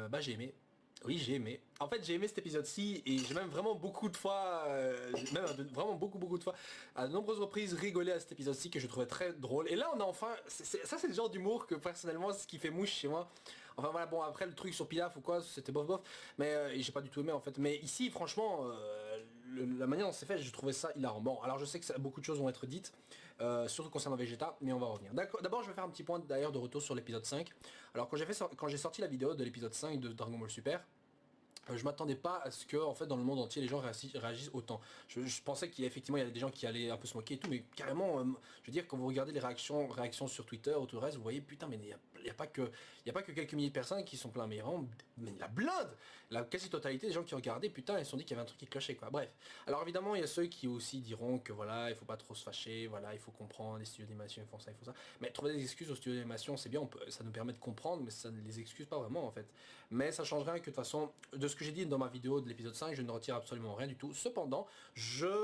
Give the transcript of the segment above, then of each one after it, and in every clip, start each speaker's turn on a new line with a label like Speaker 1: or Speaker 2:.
Speaker 1: bah j'ai aimé. Oui, j'ai aimé. En fait, j'ai aimé cet épisode-ci et j'ai même vraiment beaucoup de fois, vraiment beaucoup de fois, à de nombreuses reprises rigolé à cet épisode-ci que je trouvais très drôle. Et là, on a enfin, ça c'est le genre d'humour que personnellement, c'est ce qui fait mouche chez moi. Enfin voilà, bon après le truc sur Pilaf ou quoi, c'était bof bof, mais et j'ai pas du tout aimé en fait. Mais ici, franchement, la manière dont c'est fait, je trouvais ça hilarant. Bon, alors je sais que beaucoup de choses vont être dites, surtout concernant Vegeta, mais on va revenir. D'abord, je vais faire un petit point d'ailleurs de retour sur l'épisode 5. Alors quand j'ai sorti la vidéo de l'épisode 5 de Dragon Ball Super, je m'attendais pas à ce que, en fait, dans le monde entier, les gens réagissent autant. Je pensais qu'effectivement, il y avait des gens qui allaient un peu se moquer et tout, mais carrément, je veux dire, quand vous regardez les réactions sur Twitter ou tout le reste, vous voyez, putain, mais il y a pas que quelques milliers de personnes qui sont plein, mais vraiment, mais la blinde, la quasi-totalité des gens qui regardaient, putain, ils se sont dit qu'il y avait un truc qui clochait, quoi. Bref. Alors évidemment, il y a ceux qui aussi diront que voilà, il faut pas trop se fâcher, voilà, il faut comprendre, les studios d'animation, ils font ça, ils font ça. Mais trouver des excuses aux studios d'animation, c'est bien, ça nous permet de comprendre, mais ça ne les excuse pas vraiment, en fait. Mais ça change rien que de toute façon, de ce que j'ai dit dans ma vidéo de l'épisode 5, je ne retire absolument rien du tout. Cependant,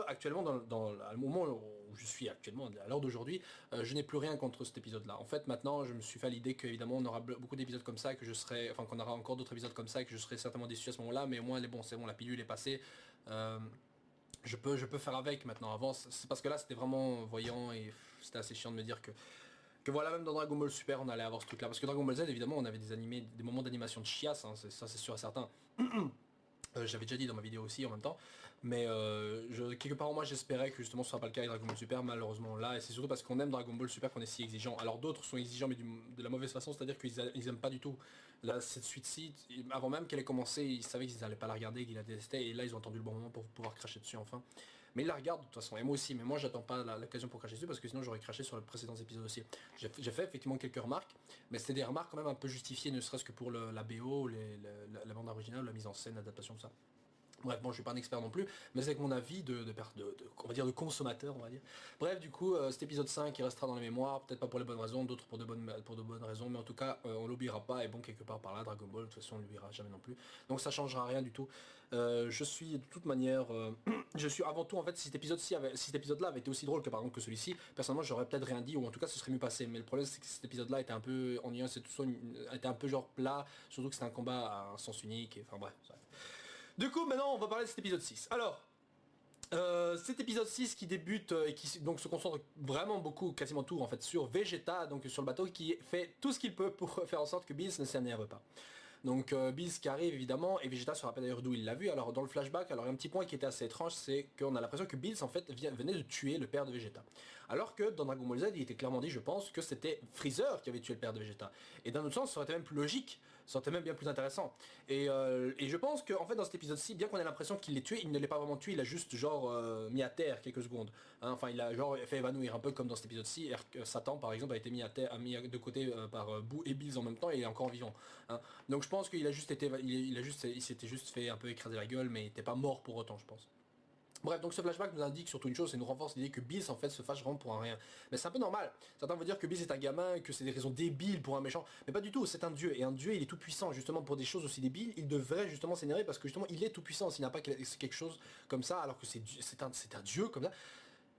Speaker 1: actuellement, dans le moment où je suis actuellement, à l'heure d'aujourd'hui, je n'ai plus rien contre cet épisode-là. En fait, maintenant, je me suis fait à l'idée qu'évidemment, on aura beaucoup d'épisodes comme ça, qu'on aura encore d'autres épisodes comme ça, et que je serai certainement déçu à ce moment-là, mais au moins, c'est bon, la pilule est passée. Je peux faire avec maintenant. Avant, c'est parce que là, c'était vraiment voyant et c'était assez chiant de me dire que voilà, même dans Dragon Ball Super, on allait avoir ce truc-là. Parce que Dragon Ball Z, évidemment, on avait des moments d'animation de chiasse, hein, ça c'est sûr et certain. J'avais déjà dit dans ma vidéo aussi en même temps, mais quelque part moi j'espérais que justement ce soit pas le cas avec Dragon Ball Super, malheureusement là, et c'est surtout parce qu'on aime Dragon Ball Super qu'on est si exigeant. Alors d'autres sont exigeants mais de la mauvaise façon, c'est-à-dire qu'ils aiment pas du tout cette suite-ci. Avant même qu'elle ait commencé, ils savaient qu'ils allaient pas la regarder, qu'ils la détestaient, et là ils ont attendu le bon moment pour pouvoir cracher dessus enfin. Mais ils la regardent de toute façon, et moi aussi, mais moi j'attends pas l'occasion pour cracher dessus parce que sinon j'aurais craché sur les précédents épisodes aussi. J'ai fait effectivement quelques remarques, mais c'était des remarques quand même un peu justifiées, ne serait-ce que pour la BO, la bande originale, la mise en scène, l'adaptation, ça. Bref, bon, je suis pas un expert non plus, mais c'est avec mon avis on va dire de consommateur, on va dire. Bref, du coup, cet épisode 5, il restera dans les mémoires, peut-être pas pour les bonnes raisons, d'autres pour de bonnes raisons, mais en tout cas, on l'oubliera pas, et bon, quelque part par là, Dragon Ball, de toute façon, on l'oubliera jamais non plus. Donc ça changera rien du tout. Je suis, de toute manière, je suis avant tout, en fait, si cet épisode-là avait été aussi drôle que par exemple que celui-ci, personnellement, j'aurais peut-être rien dit, ou en tout cas, ce serait mieux passé. Mais le problème, c'est que cet épisode-là était un peu ennuyeux, était un peu genre plat, surtout que c'était un combat à un sens unique, et enfin bref. Du coup, maintenant, on va parler de cet épisode 6. Alors, cet épisode 6 qui débute et qui donc se concentre vraiment beaucoup, quasiment tout en fait, sur Vegeta, donc sur le bateau, qui fait tout ce qu'il peut pour faire en sorte que Bills ne s'énerve pas. Donc Bills qui arrive évidemment, et Vegeta se rappelle d'ailleurs d'où il l'a vu. Alors dans le flashback, alors un petit point qui était assez étrange, c'est qu'on a l'impression que Bills en fait venait de tuer le père de Vegeta. Alors que dans Dragon Ball Z, il était clairement dit, je pense, que c'était Freezer qui avait tué le père de Vegeta. Et d'un autre sens, ça aurait été même plus logique, ça aurait été même bien plus intéressant. Et je pense que en fait dans cet épisode-ci, bien qu'on ait l'impression qu'il l'ait tué, il ne l'ait pas vraiment tué, il a juste genre mis à terre quelques secondes. Hein, enfin il a genre fait évanouir un peu comme dans cet épisode-ci. Satan par exemple a été mis à terre, mis de côté par Boo et Bills en même temps, et il est encore vivant. Hein. Donc je pense qu'il a juste été, il s'était juste fait un peu écraser la gueule, mais il n'était pas mort pour autant, je pense. Bref, donc ce flashback nous indique surtout une chose, et nous renforce l'idée que Bills en fait se fâche vraiment pour un rien. Mais c'est un peu normal. Certains vont dire que Bills est un gamin, que c'est des raisons débiles pour un méchant. Mais pas du tout, c'est un dieu. Et un dieu, il est tout puissant. Justement, pour des choses aussi débiles, il devrait justement s'énerver parce que justement, il est tout puissant. S'il n'a pas quelque chose comme ça, alors que c'est un dieu comme ça.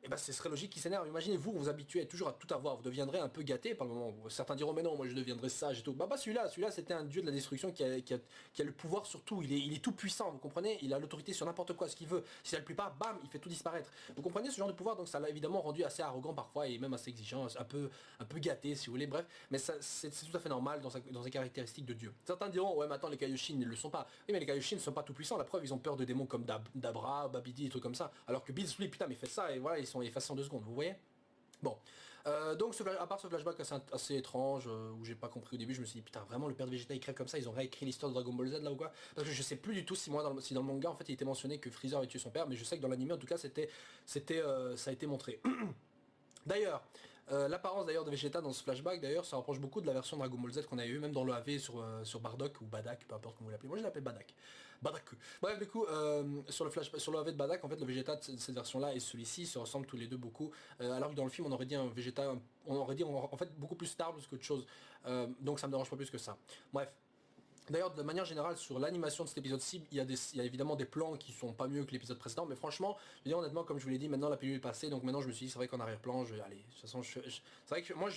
Speaker 1: Et bah ce serait logique qu'il s'énerve. Imaginez vous vous habituez toujours à tout avoir, vous deviendrez un peu gâté par le moment où certains diront mais non moi je deviendrai sage et tout. Bah celui-là c'était un dieu de la destruction qui a le pouvoir sur tout, il est tout puissant, vous comprenez, il a l'autorité sur n'importe quoi, ce qu'il veut. Si ça le plaît pas, bam, il fait tout disparaître. Vous comprenez ce genre de pouvoir, donc ça l'a évidemment rendu assez arrogant parfois et même assez exigeant, un peu gâté si vous voulez, bref, mais c'est tout à fait normal dans ses caractéristiques de dieu. Certains diront ouais mais attends les Kaioshin ne le sont pas. Oui mais les Kaioshin ne sont pas tout puissants, la preuve ils ont peur de démons comme Dabra, Babidi, des trucs comme ça. Alors que Bills lui putain mais fait ça et voilà ils sont effacés en 2 secondes, vous voyez. Bon, donc à part ce flashback assez étrange, où j'ai pas compris au début, je me suis dit putain vraiment le père de Vegeta il crève comme ça, ils ont réécrit l'histoire de Dragon Ball Z là ou quoi. Parce que je sais plus du tout si dans le manga en fait il était mentionné que Freezer avait tué son père, mais je sais que dans l'anime en tout cas ça a été montré. D'ailleurs, l'apparence d'ailleurs de Vegeta dans ce flashback d'ailleurs ça rapproche beaucoup de la version Dragon Ball Z qu'on a eu même dans le AV sur Bardock ou Badak, peu importe comment vous l'appelez. Moi je l'appelle Badak. Bref du coup sur le AV de Badak en fait le Vegeta de cette version là et celui-ci se ressemblent tous les deux beaucoup. Alors que dans le film on aurait dit un Vegeta, on aurait dit en fait beaucoup plus Star qu'autre chose. Donc ça me dérange pas plus que ça. Bref. D'ailleurs, de manière générale, sur l'animation de cet épisode-ci, il y a évidemment des plans qui sont pas mieux que l'épisode précédent, mais franchement, je veux dire honnêtement, comme je vous l'ai dit, maintenant la pilule est passée, donc maintenant je me suis dit, c'est vrai qu'en arrière-plan, allez, de toute façon, c'est vrai que moi,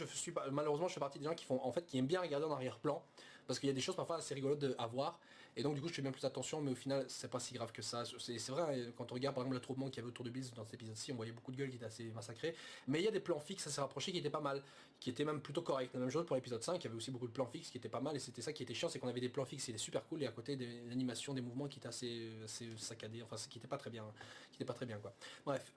Speaker 1: malheureusement, je fais partie des gens qui aiment bien regarder en arrière-plan, parce qu'il y a des choses parfois assez rigolotes à voir, et donc du coup je fais bien plus attention, mais au final c'est pas si grave que ça. C'est vrai, hein, quand on regarde par exemple l'attroupement qu'il y avait autour de Bills dans cet épisode-ci, on voyait beaucoup de gueules qui étaient assez massacrées, mais il y a des plans fixes assez rapprochés qui étaient pas mal, qui étaient même plutôt corrects. La même chose pour l'épisode 5, il y avait aussi beaucoup de plans fixes qui étaient pas mal, et c'était ça qui était chiant, c'est qu'on avait des plans fixes qui étaient super cool, et à côté des animations, des mouvements qui étaient assez saccadés, enfin qui étaient pas très bien, quoi. Bref.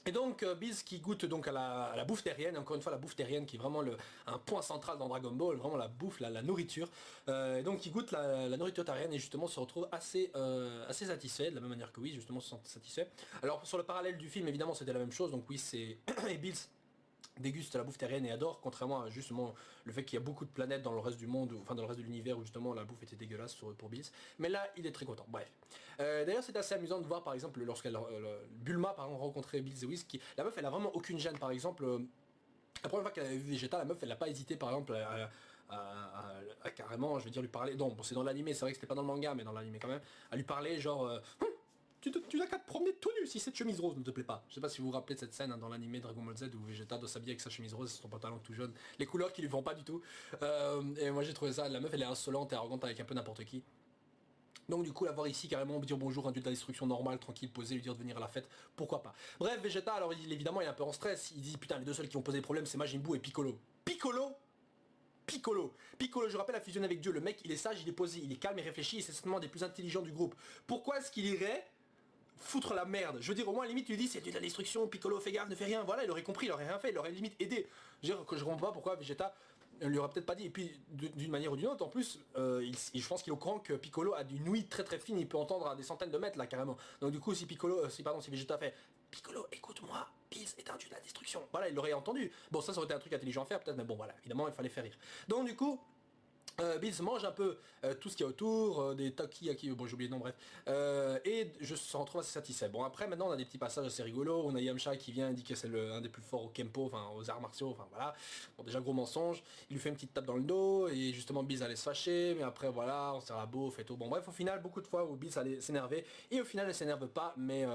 Speaker 1: Et donc Biz qui goûte donc à la bouffe terrienne, encore une fois la bouffe terrienne qui est vraiment un point central dans Dragon Ball, vraiment la bouffe, la nourriture. Et donc il goûte la nourriture terrienne et justement se retrouve assez satisfait, de la même manière que Whis justement se sent satisfait. Alors sur le parallèle du film évidemment c'était la même chose, donc Whis et Bills déguste la bouffe terrienne et adore, contrairement à justement le fait qu'il y a beaucoup de planètes dans le reste du monde, enfin dans le reste de l'univers où justement la bouffe était dégueulasse pour Bills. Mais là il est très content, bref. D'ailleurs c'est assez amusant de voir par exemple lorsqu'elle Bulma par exemple rencontrait Bills et Whis, la meuf elle a vraiment aucune gêne par exemple. La première fois qu'elle avait vu Vegeta, la meuf elle n'a pas hésité par exemple à carrément je veux dire lui parler, non bon, c'est dans l'animé, c'est vrai que c'était pas dans le manga mais dans l'animé quand même, à lui parler genre tu n'as qu'à te promener tout nu si cette chemise rose ne te plaît pas. Je sais pas si vous vous rappelez de cette scène hein, dans l'animé Dragon Ball Z où Vegeta doit s'habiller avec sa chemise rose et son pantalon tout jaune. Les couleurs qui lui vont pas du tout. Et moi j'ai trouvé ça, la meuf elle est insolente et arrogante avec un peu n'importe qui. Donc du coup la voir ici carrément dire bonjour, un dieu de la destruction normal, tranquille, posé, lui dire de venir à la fête, pourquoi pas. Bref Vegeta alors évidemment il est un peu en stress, il dit putain les deux seuls qui vont poser des problèmes c'est Majin Buu et Piccolo. Piccolo, je rappelle, a fusionné avec Dieu, le mec il est sage, il est posé, il est calme et réfléchi et c'est certainement des plus intelligents du groupe. Pourquoi est-ce qu'il irait foutre la merde? Je veux dire au moins limite tu lui dis c'est de la destruction, Piccolo fais gaffe, ne fais rien, voilà il aurait compris, il aurait rien fait, il aurait limite aidé. Je veux dire que je comprends pas pourquoi Vegeta lui aurait peut-être pas dit, et puis d'une manière ou d'une autre en plus je pense qu'il est au courant que Piccolo a une ouïe très très fine, il peut entendre à des centaines de mètres là carrément. Donc du coup si si Vegeta fait Piccolo écoute-moi, Bills est un dieu de la destruction, voilà il l'aurait entendu. Bon ça aurait été un truc intelligent à faire peut-être, mais bon voilà évidemment il fallait faire rire. Donc du coup Bills mange un peu tout ce qu'il y a autour, des takoyaki, bon j'ai oublié le nom bref, et je se retrouve assez satisfait. Bon après maintenant on a des petits passages assez rigolos, on a Yamcha qui vient indiquer que c'est un des plus forts au Kempo, enfin aux arts martiaux, enfin voilà. Bon déjà gros mensonge, il lui fait une petite tape dans le dos, et justement Bills allait se fâcher, mais après voilà, on sert la bouffe et tout. Bon bref au final beaucoup de fois où Bills allait s'énerver, et au final elle s'énerve pas, mais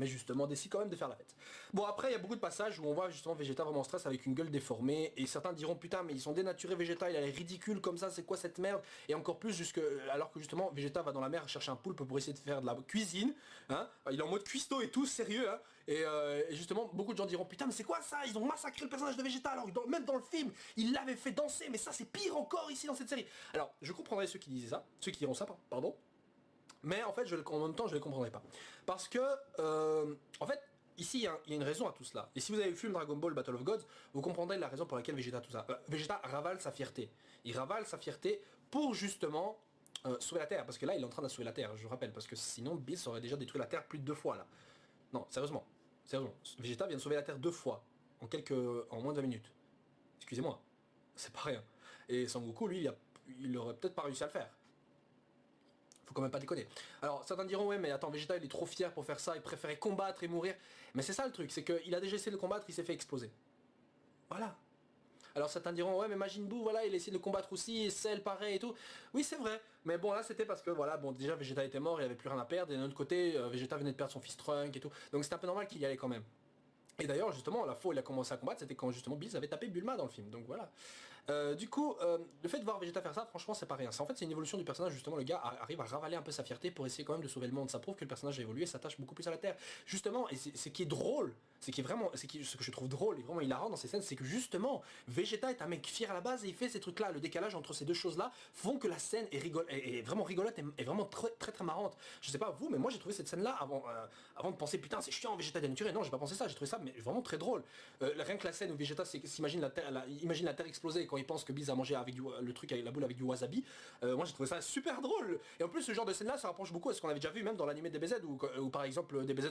Speaker 1: justement décide quand même de faire la fête. Bon après il y a beaucoup de passages où on voit justement Vegeta vraiment en stress avec une gueule déformée et certains diront putain mais ils sont dénaturés Vegeta, il a l'air ridicule comme ça, c'est quoi cette merde? Et encore plus alors que justement Vegeta va dans la mer chercher un poulpe pour essayer de faire de la cuisine, hein, il est en mode cuistot et tout, sérieux hein, et justement beaucoup de gens diront putain mais c'est quoi ça? Ils ont massacré le personnage de Vegeta alors que même dans le film il l'avait fait danser, mais ça c'est pire encore ici dans cette série. Alors je comprendrais ceux qui disaient ça, ceux qui diront ça pardon. Mais en fait, en même temps, je ne les comprendrai pas. Parce que, en fait, ici, il y a une raison à tout cela. Et si vous avez vu le film Dragon Ball Battle of Gods, vous comprendrez la raison pour laquelle Vegeta tout ça. Vegeta ravale sa fierté. Il ravale sa fierté pour justement sauver la Terre. Parce que là, il est en train de sauver la Terre, je vous rappelle. Parce que sinon, Bills aurait déjà détruit la Terre plus de 2 fois, là. Non, sérieusement. Sérieusement. Vegeta vient de sauver la Terre 2 fois. En moins de 20 minutes. Excusez-moi. C'est pas rien. Et Sangoku, lui, il aurait peut-être pas réussi à le faire. Faut quand même pas déconner. Alors certains diront ouais mais attends Vegeta il est trop fier pour faire ça, il préférait combattre et mourir. Mais c'est ça le truc, c'est qu'il a déjà essayé de le combattre, il s'est fait exploser. Voilà. Alors certains diront ouais mais Majin Buu voilà il a essayé de le combattre aussi, et Cell pareil et tout. Oui c'est vrai, mais bon là c'était parce que voilà bon déjà Vegeta était mort, il avait plus rien à perdre, et d'un autre côté Vegeta venait de perdre son fils Trunk et tout. Donc c'était un peu normal qu'il y allait quand même. Et d'ailleurs justement la fois où il a commencé à combattre c'était quand justement Bills avait tapé Bulma dans le film, donc voilà. Du coup, le fait de voir Vegeta faire ça, franchement, c'est pas rien. En fait, c'est une évolution du personnage, justement, le gars arrive à ravaler un peu sa fierté pour essayer quand même de sauver le monde. Ça prouve que le personnage a évolué, s'attache beaucoup plus à la Terre. Justement, et c'est qui est drôle, ce que je trouve drôle et vraiment hilarant dans ces scènes, c'est que justement, Vegeta est un mec fier à la base et il fait ces trucs-là. Le décalage entre ces deux choses-là font que la scène est vraiment rigolote et vraiment très, très très marrante. Je sais pas vous, mais moi j'ai trouvé cette scène-là avant de penser putain c'est chiant Vegeta dénaturé. Non, j'ai pas pensé ça, j'ai trouvé ça mais vraiment très drôle. Rien que la scène où Vegeta s'imagine imagine la Terre exploser et quand il pense que Biz a mangé avec le truc avec la boule avec du wasabi, moi j'ai trouvé ça super drôle. Et en plus ce genre de scène là ça rapproche beaucoup à ce qu'on avait déjà vu même dans l'animé DBZ où par exemple DBZ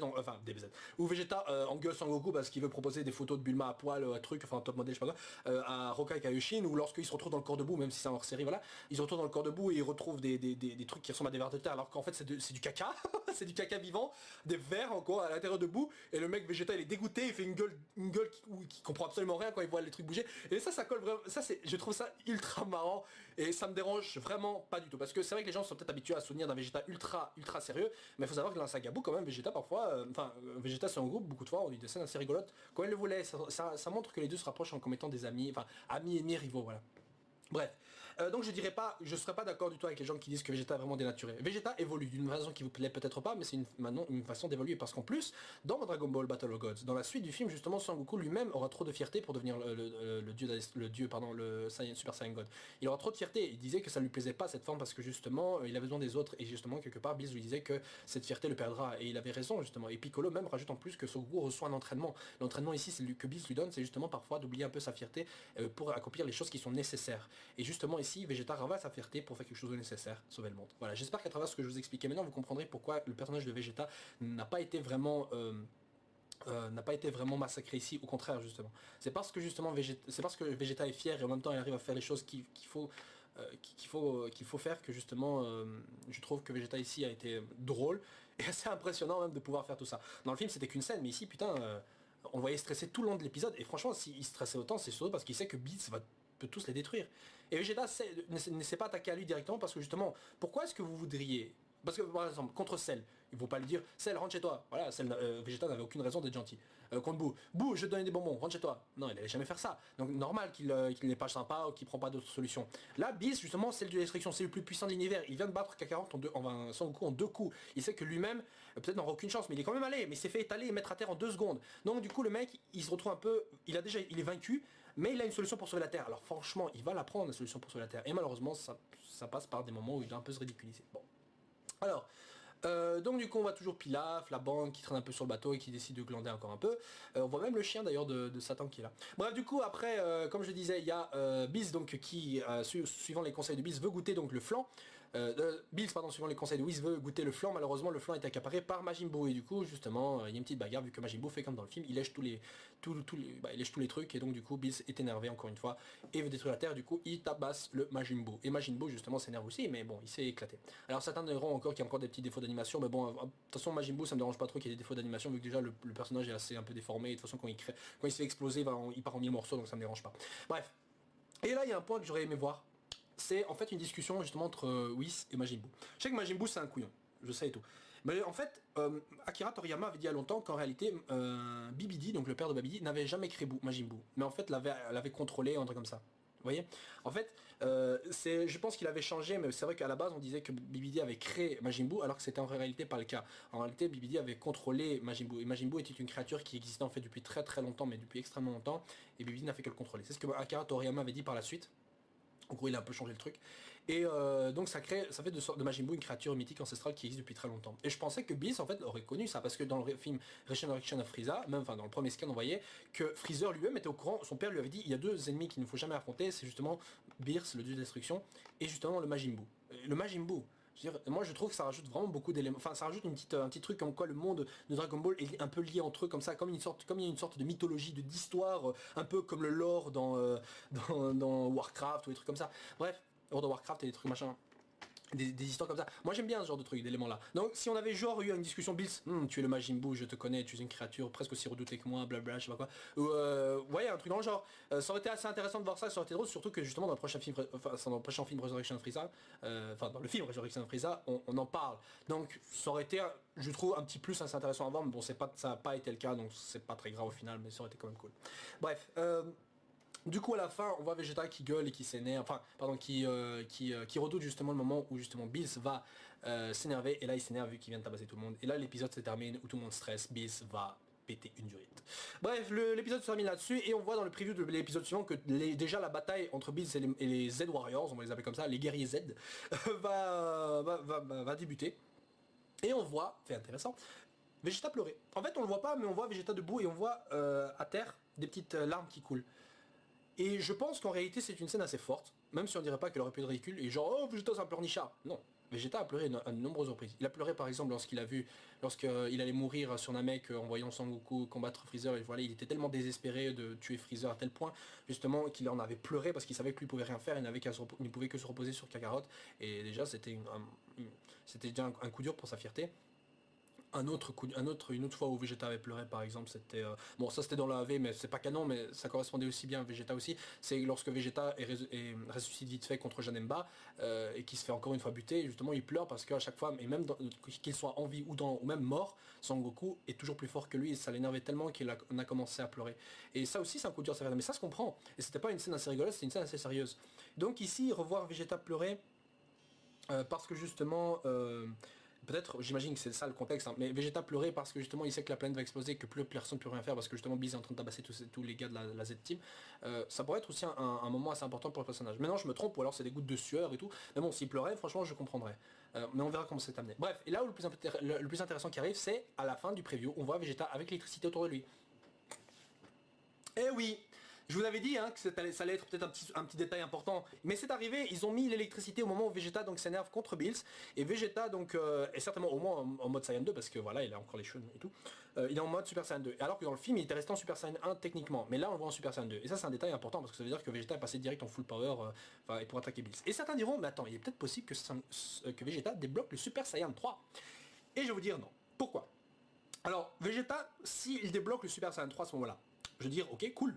Speaker 1: où Vegeta engueule Sangoku parce qu'il veut proposer des photos de Bulma à poil à truc, enfin top modèle je sais pas quoi, à Rokai Kaioshin, ou lorsqu'ils se retrouvent dans le corps debout, même si c'est en hors série voilà, ils se retrouvent dans le corps debout et ils retrouvent des trucs qui ressemblent à des vers de terre alors qu'en fait c'est du caca, c'est du caca vivant, des vers encore à l'intérieur debout, et le mec Vegeta il est dégoûté, il fait une gueule qui comprend absolument rien quand il voit les trucs bouger, et ça colle vraiment, je trouve ça ultra marrant et ça me dérange vraiment pas du tout parce que c'est vrai que les gens sont peut-être habitués à se souvenir d'un Vegeta ultra sérieux, mais il faut savoir que dans la saga Buu quand même Vegeta parfois, Vegeta c'est en groupe beaucoup de fois, on a eu des scènes assez rigolotes quand il le voulait, ça montre que les deux se rapprochent comme étant des amis, enfin amis ennemis rivaux voilà. Bref, Donc je serais pas d'accord du tout avec les gens qui disent que Vegeta est vraiment dénaturé. Vegeta évolue d'une façon qui vous plaît peut-être pas, mais c'est maintenant une façon d'évoluer parce qu'en plus, dans Dragon Ball Battle of Gods, dans la suite du film, justement, Son Goku lui-même aura trop de fierté pour devenir le Super Saiyan God. Il aura trop de fierté. Il disait que ça lui plaisait pas cette forme parce que justement, il avait besoin des autres et justement quelque part, Bills lui disait que cette fierté le perdra et il avait raison justement. Et Piccolo même rajoute en plus que Son Goku reçoit un entraînement. L'entraînement ici, c'est que Bills lui donne, c'est justement parfois d'oublier un peu sa fierté pour accomplir les choses qui sont nécessaires. Et justement ici, Vegeta ravale sa fierté pour faire quelque chose de nécessaire, sauver le monde. Voilà, j'espère qu'à travers ce que je vous expliquais maintenant, vous comprendrez pourquoi le personnage de Vegeta n'a pas été vraiment massacré ici, au contraire justement. C'est parce que justement Vegeta est fier et en même temps il arrive à faire les choses qu'il faut faire que justement je trouve que Vegeta ici a été drôle et assez impressionnant même de pouvoir faire tout ça. Dans le film c'était qu'une scène, mais ici putain on le voyait stresser tout le long de l'épisode et franchement s'il stressait autant c'est surtout parce qu'il sait que Beats peut tous les détruire. Et Vegeta ne s'est pas attaqué à lui directement parce que justement, pourquoi est-ce que vous voudriez... Parce que par exemple, contre Cell, il ne faut pas lui dire Cell, rentre chez toi. Voilà, Vegeta n'avait aucune raison d'être gentil. Contre Boo, Boo, je te donne des bonbons, rentre chez toi. Non, il n'allait jamais faire ça. Donc normal qu'il n'est pas sympa ou qu'il prend pas d'autres solutions. Là, Beast, justement, c'est le dieu de destruction, c'est le plus puissant de l'univers. Il vient de battre Kakarot Son Goku en 2 coups. Il sait que lui-même, peut-être n'aura aucune chance, mais il est quand même allé. Mais il s'est fait étaler et mettre à terre en 2 secondes. Donc du coup, le mec, il se retrouve un peu... Il est vaincu, mais il a une solution pour sauver la Terre. Alors franchement, il va la prendre, la solution pour sauver la Terre. Et malheureusement, ça passe par des moments où il est un peu se ridiculiser. Bon. Alors... donc du coup on voit toujours Pilaf, la bande qui traîne un peu sur le bateau et qui décide de glander encore un peu. On voit même le chien d'ailleurs de Satan qui est là. Bref du coup après comme je disais il y a Beast donc qui suivant les conseils de Beast veut goûter donc le flan. Bills pardon suivant les conseils de Whis veut goûter le flan, malheureusement le flan est accaparé par Majin Buu et du coup justement il y a une petite bagarre vu que Majin Buu fait comme dans le film, il lèche tous les trucs et donc du coup Bills est énervé encore une fois et veut détruire la terre, du coup il tabasse le Majin Buu et Majin Buu justement s'énerve aussi mais bon il s'est éclaté. Alors certains diront encore qu'il y a encore des petits défauts d'animation mais bon de toute façon Majin Buu ça me dérange pas trop qu'il y ait des défauts d'animation vu que déjà le personnage est assez un peu déformé et de toute façon quand il se fait exploser il part en 1000 morceaux donc ça me dérange pas. Bref. Et là il y a un point que j'aurais aimé voir. C'est en fait une discussion justement entre Whis et Majin Buu. Je sais que Majin Buu c'est un couillon, je sais et tout. Mais en fait, Akira Toriyama avait dit il y a longtemps qu'en réalité, Bibidi, donc le père de Babidi, n'avait jamais créé Majin Buu. Mais en fait l'avait contrôlé, un truc comme ça. Vous voyez? En fait, je pense qu'il avait changé, mais c'est vrai qu'à la base on disait que Bibidi avait créé Majin Buu, alors que c'était en réalité pas le cas. En réalité, Bibidi avait contrôlé Majin Buu. Et Majin Buu était une créature qui existait en fait depuis très très longtemps, mais depuis extrêmement longtemps, et Bibidi n'a fait que le contrôler. C'est ce que Akira Toriyama avait dit par la suite. En gros, il a un peu changé le truc. Et donc ça fait de Majin Buu une créature mythique ancestrale qui existe depuis très longtemps. Et je pensais que Beast en fait aurait connu ça, parce que dans le film Resurrection of Frieza, même enfin dans le premier scan on voyait que Freezer lui-même était au courant, son père lui avait dit il y a 2 ennemis qu'il ne faut jamais affronter, c'est justement Beerus, le dieu de destruction, et justement le Majin Buu. Le Majin Buu. Moi je trouve que ça rajoute vraiment beaucoup d'éléments, enfin ça rajoute un petit truc comme quoi le monde de Dragon Ball est un peu lié entre eux comme ça, comme il y a une sorte de mythologie, d'histoire, un peu comme le lore dans Warcraft ou des trucs comme ça. Bref, World of Warcraft et des trucs machin. Des histoires comme ça. Moi j'aime bien ce genre de trucs, d'éléments là. Donc si on avait genre eu une discussion Bills, tu es le Majin Buu, je te connais, tu es une créature presque aussi redoutée que moi, blabla, je sais pas quoi. Ouais, un truc dans le genre. Ça aurait été assez intéressant de voir ça, ça aurait été drôle, surtout que justement dans le prochain film, Resurrection of Frieza, dans le film Resurrection of Frieza, on en parle. Donc ça aurait été, je trouve, un petit plus assez intéressant à voir, mais bon ça n'a pas été le cas, donc c'est pas très grave au final, mais ça aurait été quand même cool. Bref. Du coup à la fin on voit Vegeta qui gueule et qui s'énerve, enfin pardon qui redoute justement le moment où justement Bills va s'énerver et là il s'énerve vu qu'il vient de tabasser tout le monde et là l'épisode se termine où tout le monde stresse, Bills va péter une durite. Bref l'épisode se termine là-dessus et on voit dans le preview de l'épisode suivant que déjà la bataille entre Bills et les Z Warriors, on va les appeler comme ça, les guerriers Z, va débuter et on voit, fait intéressant, Vegeta pleurer. En fait on le voit pas mais on voit Vegeta debout et on voit à terre des petites larmes qui coulent. Et je pense qu'en réalité c'est une scène assez forte, même si on dirait pas qu'elle aurait pu être ridicule, et genre oh Vegeta c'est un pleurnichard. Non, Vegeta a pleuré à de nombreuses reprises. Il a pleuré par exemple lorsqu'il allait mourir sur Namek en voyant Son Goku combattre Freezer, et voilà, il était tellement désespéré de tuer Freezer à tel point justement qu'il en avait pleuré parce qu'il savait que lui pouvait rien faire, il ne pouvait que se reposer sur Kakarot, et déjà c'était déjà un coup dur pour sa fierté. Une autre fois où Vegeta avait pleuré par exemple c'était bon ça c'était dans la AV mais c'est pas canon mais ça correspondait aussi bien à Vegeta aussi, c'est lorsque Vegeta ressuscite vite fait contre Janemba et qui se fait encore une fois buter et justement il pleure parce qu'à chaque fois et même qu'il soit en vie ou même mort, Son Goku est toujours plus fort que lui et ça l'énervait tellement qu'il a commencé à pleurer et ça aussi c'est un coup dur, mais ça se comprend et c'était pas une scène assez rigolote, c'était une scène assez sérieuse Donc ici, revoir Vegeta pleurer, parce que justement, peut-être, j'imagine que c'est ça le contexte, hein, mais Vegeta pleurait parce que justement il sait que la planète va exploser, que plus personne ne peut rien faire parce que justement Bills est en train de tabasser tous les gars de la Z-Team. Ça pourrait être aussi un moment assez important pour le personnage. Maintenant je me trompe, ou alors c'est des gouttes de sueur et tout, mais bon, s'il pleurait, franchement je comprendrais. Mais on verra comment c'est amené. Bref, et là où le plus intéressant qui arrive, c'est à la fin du preview, on voit Vegeta avec l'électricité autour de lui. Eh oui, je vous avais dit hein, que ça allait être peut-être un petit détail important, mais c'est arrivé, ils ont mis l'électricité au moment où Vegeta donc s'énerve contre Bills, et Vegeta donc est certainement au moins en mode Saiyan 2, parce que voilà, il a encore les cheveux et tout, il est en mode Super Saiyan 2, alors que dans le film il était resté en Super Saiyan 1 techniquement, mais là on le voit en Super Saiyan 2, et ça c'est un détail important, parce que ça veut dire que Vegeta est passé direct en full power et pour attaquer Bills. Et certains diront, mais attends, il est peut-être possible que Vegeta débloque le Super Saiyan 3, et je vais vous dire non. Pourquoi? Alors, Vegeta, s'il débloque le Super Saiyan 3 à ce moment-là, je veux dire, ok, cool.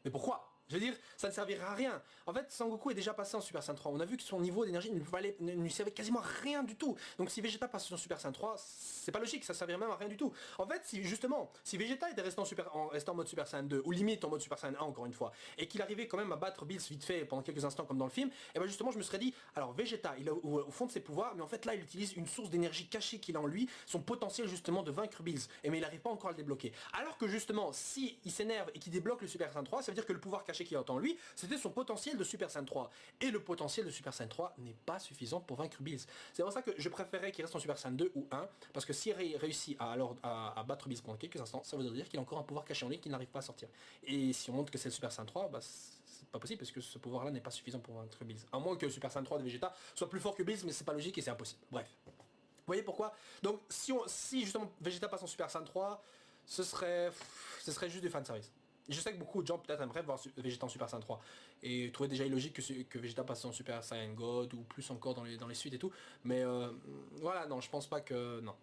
Speaker 1: Mais pourquoi? Je veux dire, ça ne servira à rien. En fait, Sangoku est déjà passé en Super Saiyan 3. On a vu que son niveau d'énergie ne lui servait quasiment à rien du tout. Donc si Vegeta passe en Super Saiyan 3, c'est pas logique, ça servirait même à rien du tout. En fait, si Vegeta était resté en mode Super Saiyan 2, ou limite en mode Super Saiyan 1 encore une fois, et qu'il arrivait quand même à battre Bills vite fait pendant quelques instants comme dans le film, et ben justement je me serais dit, alors Vegeta, il a au fond de ses pouvoirs, mais en fait là il utilise une source d'énergie cachée qu'il a en lui, son potentiel justement de vaincre Bills, et mais il n'arrive pas encore à le débloquer. Alors que justement, si il s'énerve et qu'il débloque le Super Saiyan 3, ça veut dire que le pouvoir caché qu'il a en lui, c'était son potentiel de Super Saiyan 3. Et le potentiel de Super Saiyan 3 n'est pas suffisant pour vaincre Bills. C'est pour ça que je préférais qu'il reste en Super Saiyan 2 ou 1, parce que s'il réussit à battre Bills pendant quelques instants, ça voudrait dire qu'il a encore un pouvoir caché en lui qu'il n'arrive pas à sortir. Et si on montre que c'est le Super Saiyan 3, bah c'est pas possible parce que ce pouvoir là n'est pas suffisant pour vaincre Bills. À moins que le Super Saiyan 3 de Vegeta soit plus fort que Bills, mais c'est pas logique et c'est impossible. Bref. Vous voyez pourquoi? Donc si justement Vegeta passe en Super Saiyan 3, ce serait juste du fanservice. Je sais que beaucoup de gens peut-être aimeraient voir Vegeta en Super Saiyan 3 et trouver déjà illogique que Vegeta passe en Super Saiyan God ou plus encore dans les suites et tout, mais voilà, non, je pense pas que... Non.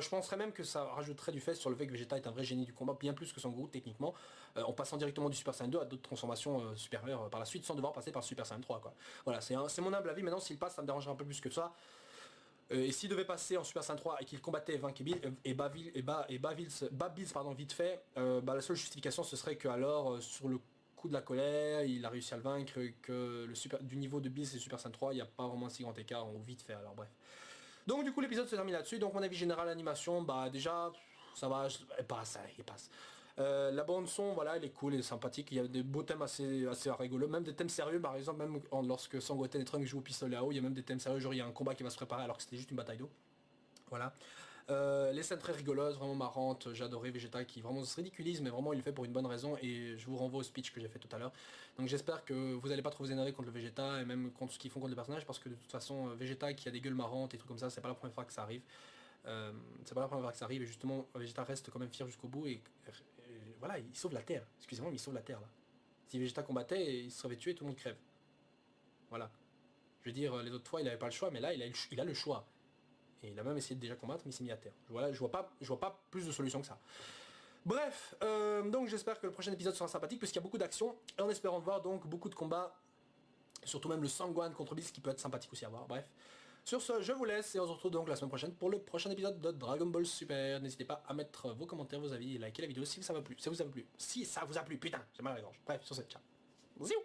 Speaker 1: Je penserais même que ça rajouterait du fait sur le fait que Vegeta est un vrai génie du combat, bien plus que Sangoku techniquement, en passant directement du Super Saiyan 2 à d'autres transformations supérieures par la suite sans devoir passer par Super Saiyan 3 quoi. Voilà, c'est mon humble avis. Maintenant s'il passe, ça me dérangerait un peu plus que ça. Et s'il devait passer en Super Saiyan 3 et qu'il combattait et bat Bills vite fait, la seule justification ce serait que alors sur le coup de la colère, il a réussi à le vaincre, que du niveau de Bills et Super Saiyan 3, il n'y a pas vraiment un si grand écart, ou vite fait, alors bref. Donc du coup l'épisode se termine là-dessus, donc mon avis général l'animation, bah déjà, ça va, elle passe. La bande son, voilà, elle est cool, elle est sympathique, il y a des beaux thèmes assez rigolos, même des thèmes sérieux par exemple, même lorsque Sangoten et Trunks jouent au pistolet à eau, il y a même des thèmes sérieux, genre il y a un combat qui va se préparer alors que c'était juste une bataille d'eau. Voilà. Les scènes très rigoleuses, vraiment marrantes, j'ai adoré Vegeta qui vraiment se ridiculise mais vraiment il le fait pour une bonne raison et je vous renvoie au speech que j'ai fait tout à l'heure. Donc j'espère que vous n'allez pas trop vous énerver contre le Vegeta et même contre ce qu'ils font contre les personnages parce que de toute façon Vegeta qui a des gueules marrantes et tout comme ça, c'est pas la première fois que ça arrive. Et justement Vegeta reste quand même fier jusqu'au bout et voilà, il sauve la Terre. Excusez-moi mais il sauve la Terre là. Si Vegeta combattait, il serait tué, tout le monde crève. Voilà. Je veux dire, les autres fois il avait pas le choix mais là il a le choix. Et il a même essayé de déjà combattre, mais il s'est mis à terre. Voilà, je vois pas plus de solutions que ça. Bref, donc j'espère que le prochain épisode sera sympathique, puisqu'il y a beaucoup d'action, et en espérant voir donc beaucoup de combats, surtout même le Sangwan contre Bills, qui peut être sympathique aussi à voir. Bref. Sur ce, je vous laisse, et on se retrouve donc la semaine prochaine pour le prochain épisode de Dragon Ball Super. N'hésitez pas à mettre vos commentaires, vos avis, et liker la vidéo si ça vous a plu. Si ça vous a plu, putain, j'ai mal à la gorge. Bref, sur cette, ciao. Ziou.